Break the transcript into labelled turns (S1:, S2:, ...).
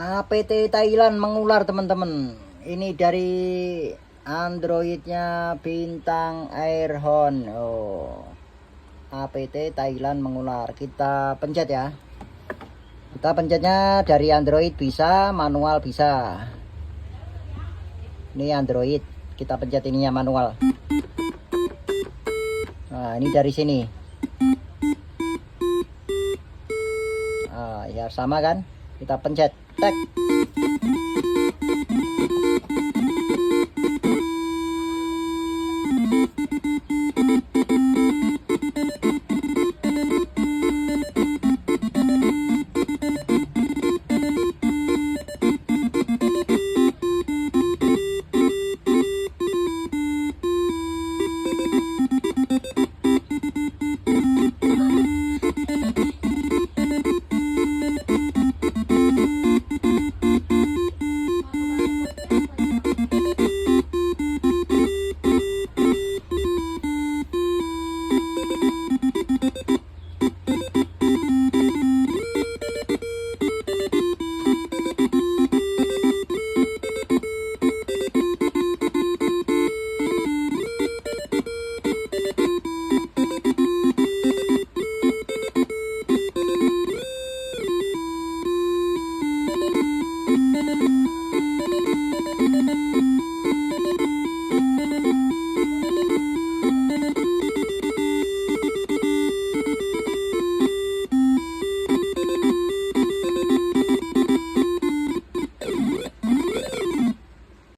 S1: APT Thailand mengular teman-teman. Ini dari Androidnya Bintang Airhorn. Oh, APT Thailand mengular. Kita pencet ya. Kita pencetnya dari Android bisa, manual bisa. Ini Android. Kita pencet ininya manual. Nah, ini dari sini. Ya sama kan, kita pencet tek.